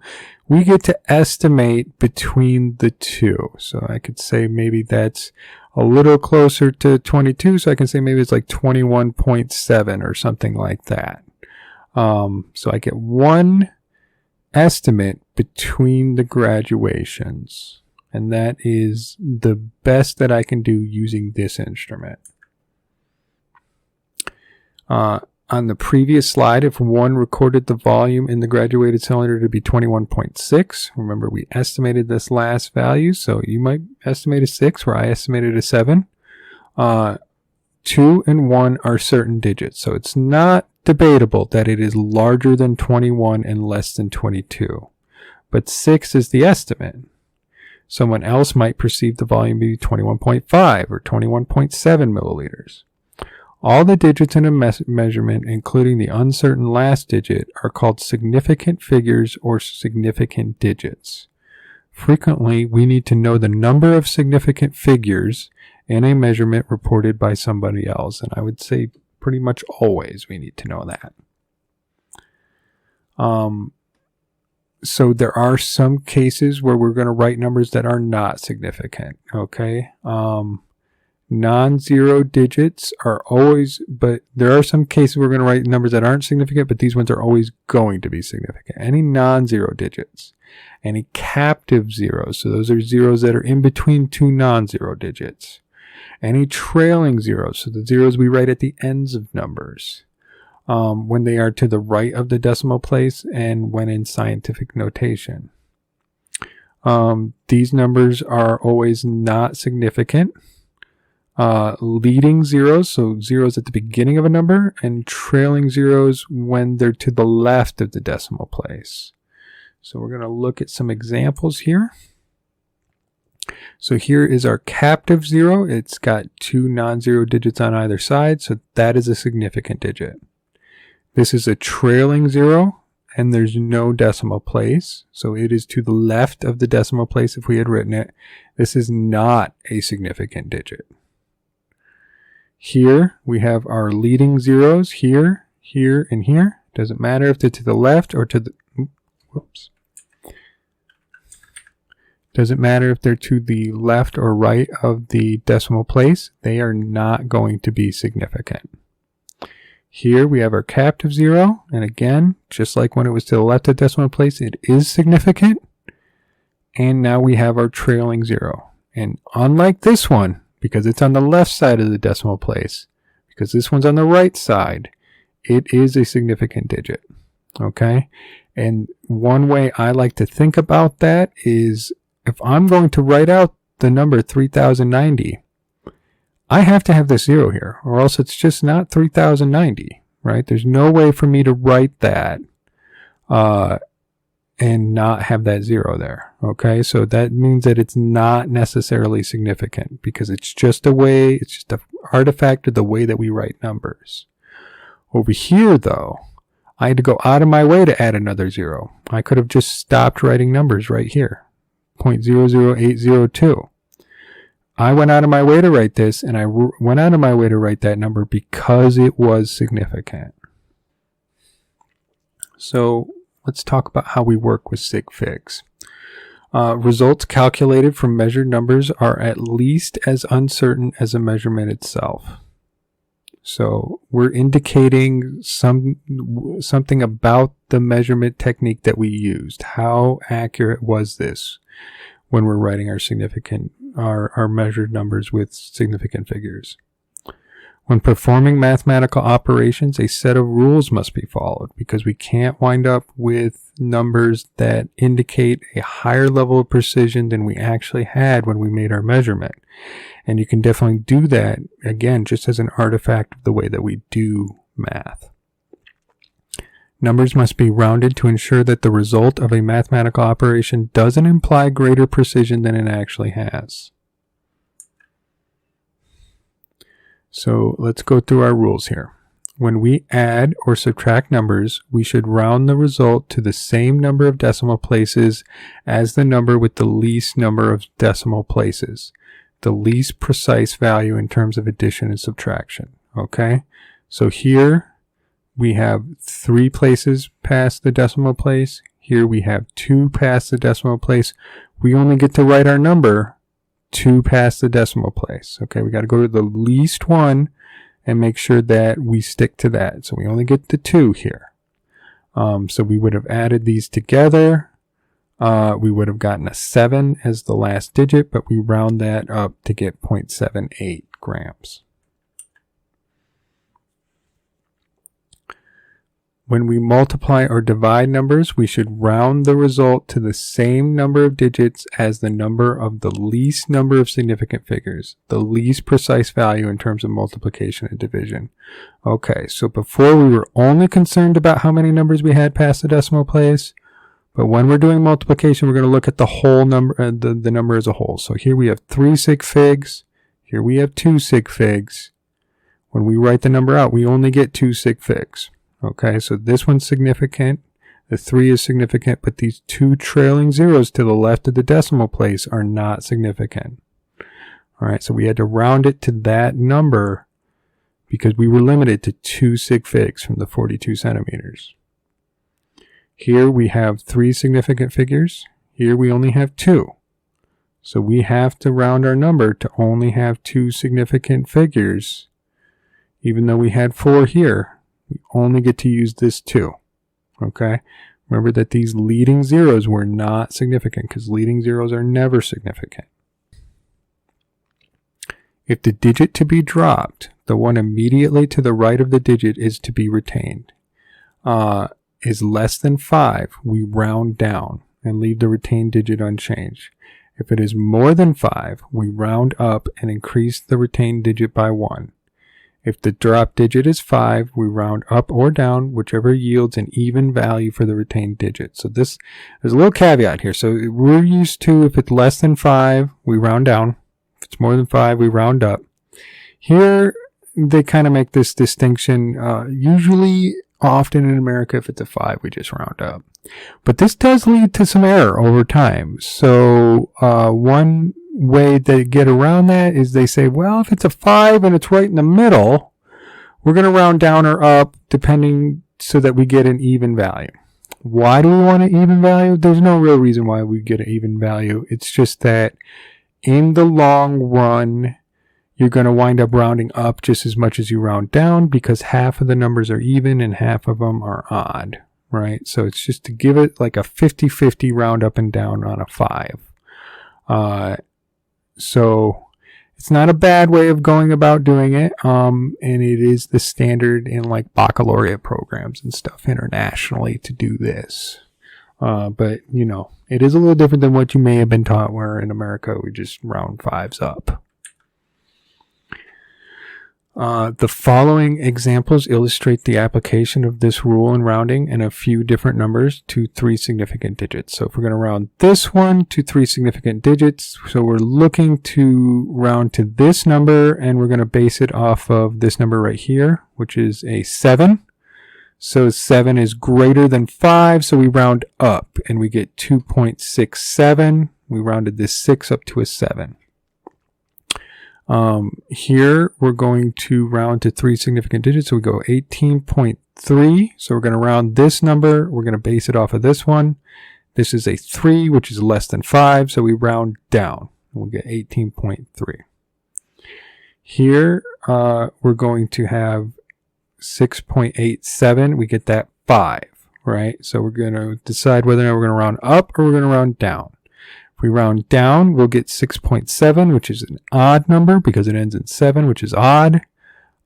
Speaker 2: We get to estimate between the two. So I could say maybe that's a little closer to 22, so I can say maybe it's like 21.7 or something like that. So I get 1 estimate between the graduations, and that is the best that I can do using this instrument. On the previous slide, if 1 recorded the volume in the graduated cylinder to be 21.6, remember we estimated this last value, so you might estimate a 6 where I estimated a 7. 2 and 1 are certain digits, so it's not debatable that it is larger than 21 and less than 22. But 6 is the estimate. Someone else might perceive the volume to be 21.5 or 21.7 milliliters. All the digits in a measurement, including the uncertain last digit, are called significant figures or significant digits. Frequently, we need to know the number of significant figures in a measurement reported by somebody else, and I would say pretty much always we need to know that. So there are some cases where we're going to write numbers that are not significant, okay? Non-zero digits are always, but there are some cases we're going to write numbers that aren't significant, but these ones are always going to be significant. Any non-zero digits, any captive zeros, so those are zeros that are in between 2 non-zero digits. Any trailing zeros, so the zeros we write at the ends of numbers, when they are to the right of the decimal place and when in scientific notation. These numbers are always not significant. Leading zeros, so zeros at the beginning of a number, and trailing zeros when they're to the left of the decimal place. So we're going to look at some examples here. So here is our captive zero. It's got 2 non-zero digits on either side, so that is a significant digit. This is a trailing zero, and there's no decimal place, so it is to the left of the decimal place if we had written it. This is not a significant digit. Here we have our leading zeros here, here, and here. Doesn't matter if they're to the left or to the, doesn't matter if they're to the left or right of the decimal place. They are not going to be significant. Here we have our captive zero, and again, just like when it was to the left of the decimal place, it is significant. And now we have our trailing zero. And unlike this one, because it's on the left side of the decimal place, because this one's on the right side, it is a significant digit. Okay? And one way I like to think about that is if I'm going to write out the number 3090, I have to have this 0 here, or else it's just not 3090, right? There's no way for me to write that and not have that 0 there. Okay, so that means that it's not necessarily significant because it's just an artifact of the way that we write numbers. Over here, though, I had to go out of my way to add another 0. I could have just stopped writing numbers right here, 0.00802. I went out of my way to write this, and I went out of my way to write that number because it was significant. So let's talk about how we work with Sig Figs. Results calculated from measured numbers are at least as uncertain as a measurement itself. So we're indicating something about the measurement technique that we used. How accurate was this when we're writing our measured numbers with significant figures? When performing mathematical operations, a set of rules must be followed because we can't wind up with numbers that indicate a higher level of precision than we actually had when we made our measurement. And you can definitely do that, again, just as an artifact of the way that we do math. Numbers must be rounded to ensure that the result of a mathematical operation doesn't imply greater precision than it actually has. So let's go through our rules here. When we add or subtract numbers, we should round the result to the same number of decimal places as the number with the least number of decimal places, the least precise value in terms of addition and subtraction. Okay? So here we have 3 places past the decimal place. Here we have 2 past the decimal place. We only get to write our number 2 past the decimal place. Okay, we got to go to the least one and make sure that we stick to that. So we only get the 2 here. So we would have added these together. We would have gotten a 7 as the last digit, but we round that up to get 0.78 grams. When we multiply or divide numbers, we should round the result to the same number of digits as the number of the least number of significant figures, the least precise value in terms of multiplication and division. Okay, so before we were only concerned about how many numbers we had past the decimal place, but when we're doing multiplication, we're going to look at the whole number, the number as a whole. So here we have 3 Sig Figs, here we have 2 Sig Figs. When we write the number out, we only get 2 Sig Figs. Okay, so this one's significant, the 3 is significant, but these 2 trailing zeros to the left of the decimal place are not significant. All right, so we had to round it to that number because we were limited to 2 Sig Figs from the 42 centimeters. Here we have 3 significant figures. Here we only have 2. So we have to round our number to only have 2 significant figures. Even though we had 4 here, we only get to use this 2. Okay? Remember that these leading zeros were not significant because leading zeros are never significant. If the digit to be dropped, the one immediately to the right of the digit is to be retained. Is less than 5, we round down and leave the retained digit unchanged. If it is more than 5, we round up and increase the retained digit by 1. If the drop digit is 5, we round up or down, whichever yields an even value for the retained digit. So there's a little caveat here. So we're used to, if it's less than 5, we round down. If it's more than 5, we round up. Here, they kind of make this distinction. Usually, often in America, if it's a 5, we just round up. But this does lead to some error over time. So one way to get around that is they say, well, if it's a 5 and it's right in the middle, we're going to round down or up depending so that we get an even value. Why do we want an even value? There's no real reason why we get an even value. It's just that in the long run, you're going to wind up rounding up just as much as you round down because half of the numbers are even and half of them are odd, right? So it's just to give it like a 50-50 round up and down on a 5. So It's not a bad way of going about doing it, and it is the standard in like baccalaureate programs and stuff internationally to do this. But, you know, it is a little different than what you may have been taught, where in America we just round fives up. The following examples illustrate the application of this rule in rounding in a few different numbers to 3 significant digits. So if we're going to round this one to 3 significant digits, so we're looking to round to this number, and we're going to base it off of this number right here, which is a 7. So 7 is greater than 5, so we round up, and we get 2.67. We rounded this 6 up to a 7. Here we're going to round to 3 significant digits, so we go 18.3. So we're going to round this number, we're going to base it off of this one. This is a 3, which is less than 5, so we round down. We'll get 18.3. Here we're going to have 6.87. We get that 5, right? So we're going to decide whether or not we're going to round up or we're going to round down. If we round down, we'll get 6.7, which is an odd number because it ends in 7, which is odd.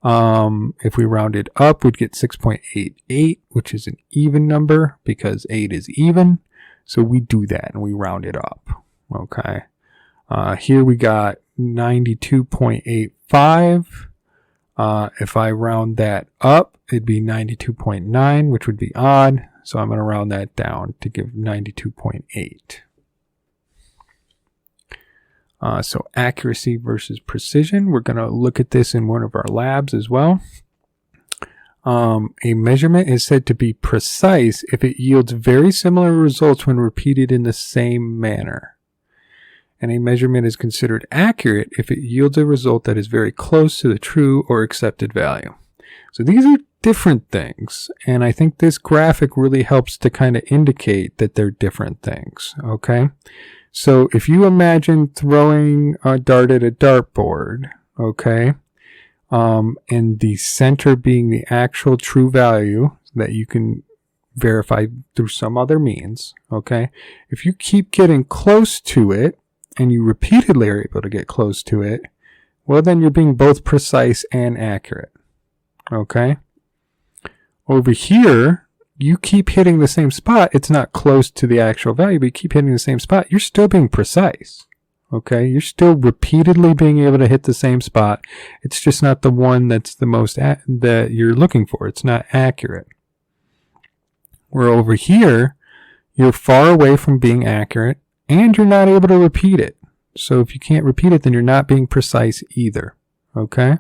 Speaker 2: If we rounded up, we'd get 6.88, which is an even number because 8 is even. So we do that and we round it up. Okay. Here we got 92.85. If I round that up, it'd be 92.9, which would be odd. So I'm going to round that down to give 92.8. So accuracy versus precision. We're going to look at this in one of our labs as well. A measurement is said to be precise if it yields very similar results when repeated in the same manner. And a measurement is considered accurate if it yields a result that is very close to the true or accepted value. So these are different things, and I think this graphic really helps to kind of indicate that they're different things, okay? So if you imagine throwing a dart at a dartboard, okay, and the center being the actual true value that you can verify through some other means, okay, if you keep getting close to it, and you repeatedly are able to get close to it, well, then you're being both precise and accurate. Okay? Over here, you keep hitting the same spot. It's not close to the actual value, but you keep hitting the same spot. You're still being precise. Okay? You're still repeatedly being able to hit the same spot. It's just not the one that's the most that you're looking for. It's not accurate. Where over here, you're far away from being accurate, and you're not able to repeat it. So if you can't repeat it, then you're not being precise either. Okay?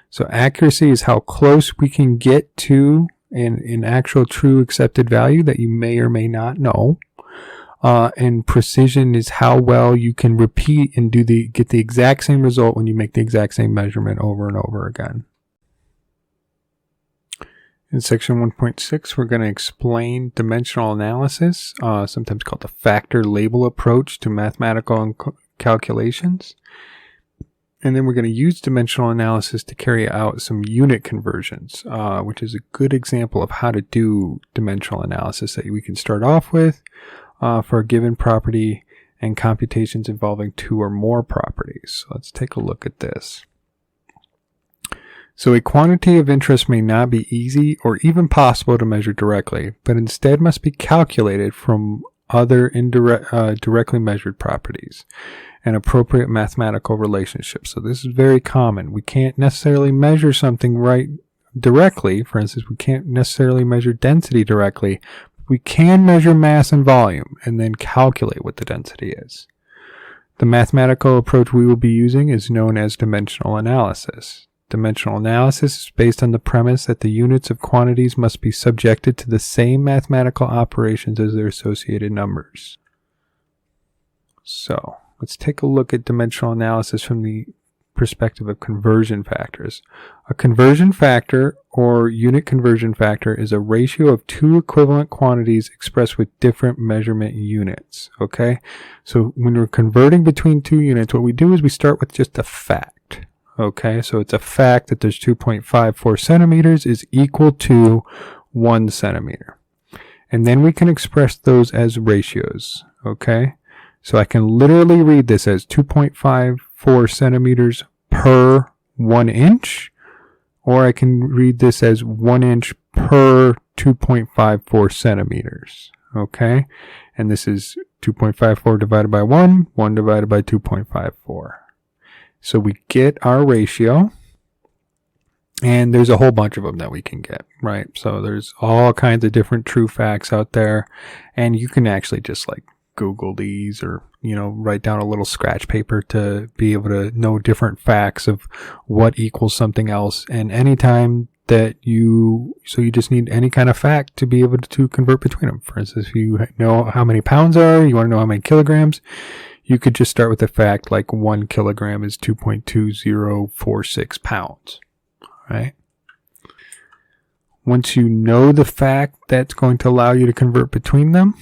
Speaker 2: So accuracy is how close we can get to an actual true accepted value that you may or may not know. And precision is how well you can repeat and get the exact same result when you make the exact same measurement over and over again. In section 1.6, we're going to explain dimensional analysis, sometimes called the factor label approach to mathematical calculations. And then we're going to use dimensional analysis to carry out some unit conversions, which is a good example of how to do dimensional analysis that we can start off with for a given property and computations involving 2 or more properties. So let's take a look at this. So a quantity of interest may not be easy or even possible to measure directly, but instead must be calculated from other directly measured properties and appropriate mathematical relationships. So this is very common. We can't necessarily measure something right directly. For instance, we can't necessarily measure density directly. We can measure mass and volume and then calculate what the density is. The mathematical approach we will be using is known as dimensional analysis. Dimensional analysis is based on the premise that the units of quantities must be subjected to the same mathematical operations as their associated numbers. So, let's take a look at dimensional analysis from the perspective of conversion factors. A conversion factor or unit conversion factor is a ratio of 2 equivalent quantities expressed with different measurement units. Okay? So, when we're converting between 2 units, what we do is we start with just a fact. Okay, so it's a fact that there's 2.54 centimeters is equal to 1 centimeter. And then we can express those as ratios. Okay, so I can literally read this as 2.54 centimeters per 1 inch, or I can read this as 1 inch per 2.54 centimeters. Okay, and this is 2.54 divided by 1 divided by 2.54. So we get our ratio, and there's a whole bunch of them that we can get, right? So there's all kinds of different true facts out there, and you can actually just like Google these, or, you know, write down a little scratch paper to be able to know different facts of what equals something else. And anytime that you just need any kind of fact to be able to convert between them. For instance, if you know how many pounds are, you want to know how many kilograms, you could just start with the fact like 1 kilogram is 2.2046 pounds, right? Once you know the fact that's going to allow you to convert between them,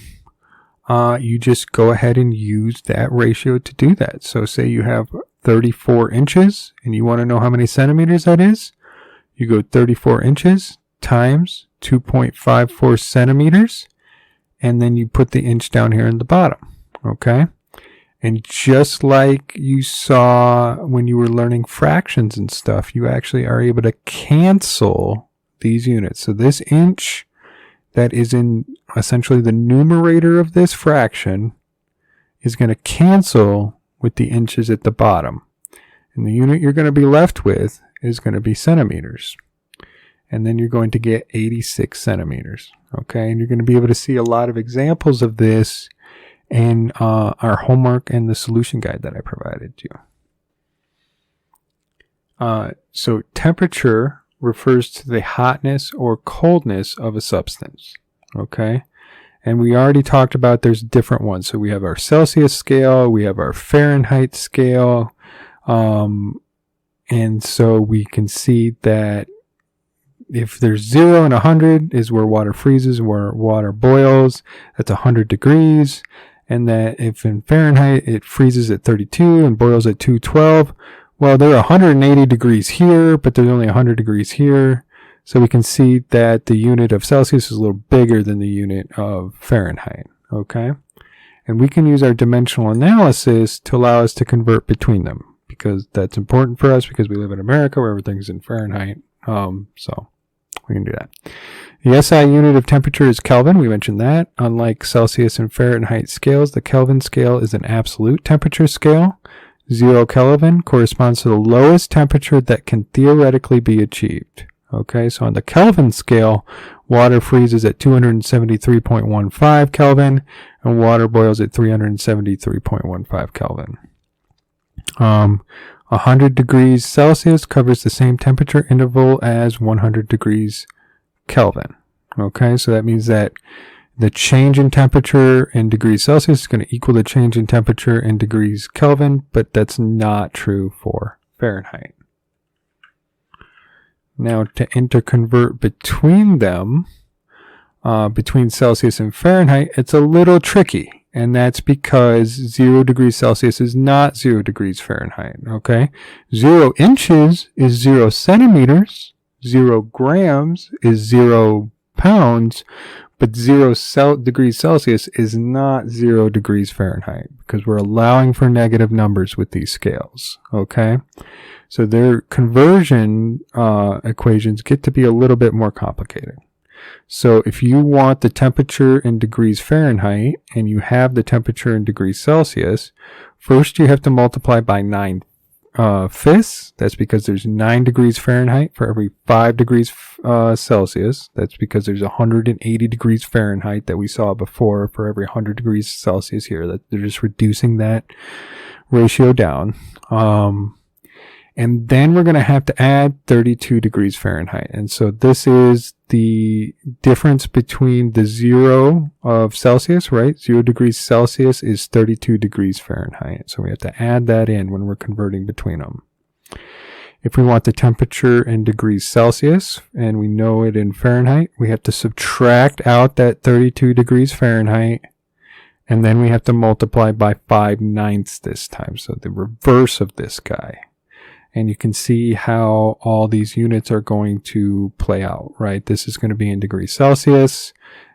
Speaker 2: you just go ahead and use that ratio to do that. So say you have 34 inches and you want to know how many centimeters that is. You go 34 inches times 2.54 centimeters, and then you put the inch down here in the bottom, okay? And just like you saw when you were learning fractions and stuff, you actually are able to cancel these units. So this inch that is in essentially the numerator of this fraction is going to cancel with the inches at the bottom. And the unit you're going to be left with is going to be centimeters. And then you're going to get 86 centimeters. Okay, and you're going to be able to see a lot of examples of this in our homework and the solution guide that I provided you. So temperature refers to the hotness or coldness of a substance. Okay, and we already talked about there's different ones. So we have our Celsius scale, we have our Fahrenheit scale, and so we can see that if there's 0 and 100 is where water freezes, where water boils, that's 100 degrees. And that if in Fahrenheit it freezes at 32 and boils at 212, well, there are 180 degrees here, but there's only 100 degrees here. So we can see that the unit of Celsius is a little bigger than the unit of Fahrenheit, okay? And we can use our dimensional analysis to allow us to convert between them, because that's important for us because we live in America where everything's in Fahrenheit. So we can do that. The SI unit of temperature is Kelvin. We mentioned that. Unlike Celsius and Fahrenheit scales, the Kelvin scale is an absolute temperature scale. 0 Kelvin corresponds to the lowest temperature that can theoretically be achieved. Okay, so on the Kelvin scale, water freezes at 273.15 Kelvin and water boils at 373.15 Kelvin. 100 degrees Celsius covers the same temperature interval as 100 degrees Kelvin. Okay, so that means that the change in temperature in degrees Celsius is going to equal the change in temperature in degrees Kelvin, but that's not true for Fahrenheit. Now, to interconvert between them, between Celsius and Fahrenheit, it's a little tricky. And that's because 0 degrees Celsius is not 0 degrees Fahrenheit, okay? 0 inches is 0 centimeters, 0 grams is 0 pounds, but 0 degrees Celsius is not 0 degrees Fahrenheit because we're allowing for negative numbers with these scales, okay? So their conversion equations get to be a little bit more complicated. So if you want the temperature in degrees Fahrenheit and you have the temperature in degrees Celsius, first you have to multiply by 9/5. That's because there's 9 degrees Fahrenheit for every 5 degrees Celsius. That's because there's 180 degrees Fahrenheit that we saw before for every 100 degrees Celsius here. That they're just reducing that ratio down. And then we're going to have to add 32 degrees Fahrenheit. And so this is the difference between the 0 of Celsius, right? 0 degrees Celsius is 32 degrees Fahrenheit. So we have to add that in when we're converting between them. If we want the temperature in degrees Celsius, and we know it in Fahrenheit, we have to subtract out that 32 degrees Fahrenheit, and then we have to multiply by 5/9 this time. So the reverse of this guy. And you can see how all these units are going to play out, right? This is going to be in degrees Celsius,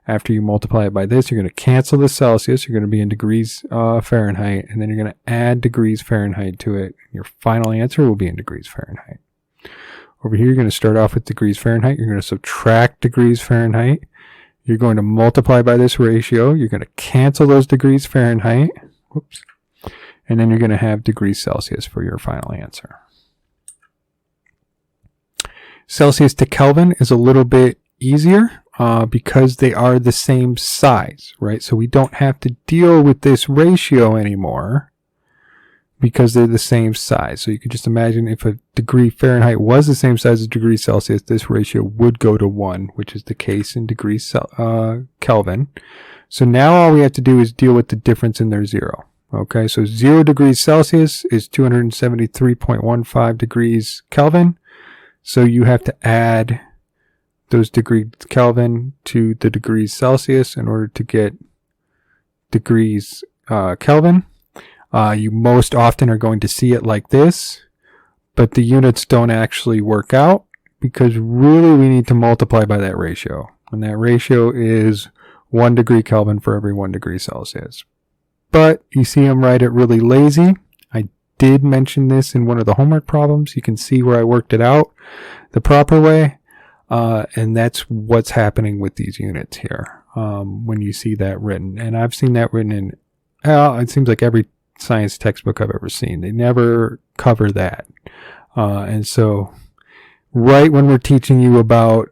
Speaker 2: After you multiply it by this, you're going to cancel the Celsius. You're going to be in degrees Fahrenheit, and then you're going to add degrees Fahrenheit to it. Your final answer will be in degrees Fahrenheit. Over here, you're going to start off with degrees Fahrenheit. You're going to subtract degrees Fahrenheit. You're going to multiply by this ratio. You're going to cancel those degrees Fahrenheit. Whoops. And then you're going to have degrees Celsius for your final answer. Celsius to Kelvin is a little bit easier because they are the same size, right? So we don't have to deal with this ratio anymore because they're the same size. So you can just imagine if a degree Fahrenheit was the same size as degree Celsius, this ratio would go to 1, which is the case in degrees Kelvin. So now all we have to do is deal with the difference in their 0. Okay, so 0 degrees Celsius is 273.15 degrees Kelvin. So you have to add those degrees Kelvin to the degrees Celsius in order to get degrees Kelvin. You most often are going to see it like this, but the units don't actually work out because really we need to multiply by that ratio. And that ratio is 1 degree Kelvin for every 1 degree Celsius. But you see I'm write it really lazy. I did mention this in one of the homework problems. You can see where I worked it out the proper way. And that's what's happening with these units here when you see that written. And I've seen that written in, it seems like every science textbook I've ever seen. They never cover that. And so right when we're teaching you about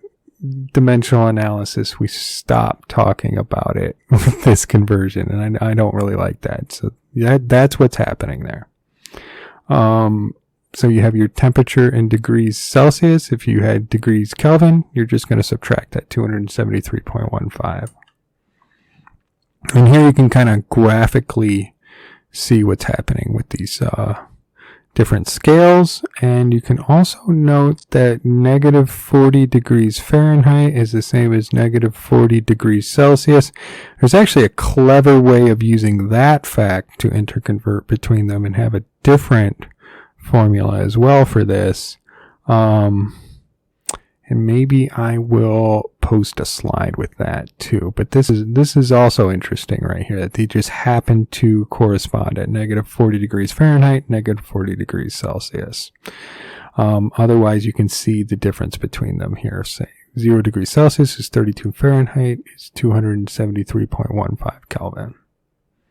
Speaker 2: dimensional analysis, we stop talking about it with this conversion. And I don't really like that. So that's what's happening there. So you have your temperature in degrees Celsius. If you had degrees Kelvin, you're just going to subtract that 273.15. And here you can kind of graphically see what's happening with these different scales. And you can also note that negative 40 degrees Fahrenheit is the same as negative 40 degrees Celsius. There's actually a clever way of using that fact to interconvert between them and have a different formula as well for this. And maybe I will post a slide with that too. But this is also interesting right here, that they just happen to correspond at negative 40 degrees Fahrenheit, negative 40 degrees Celsius. Otherwise, you can see the difference between them here. Say 0 degrees Celsius is 32 Fahrenheit, is 273.15 Kelvin.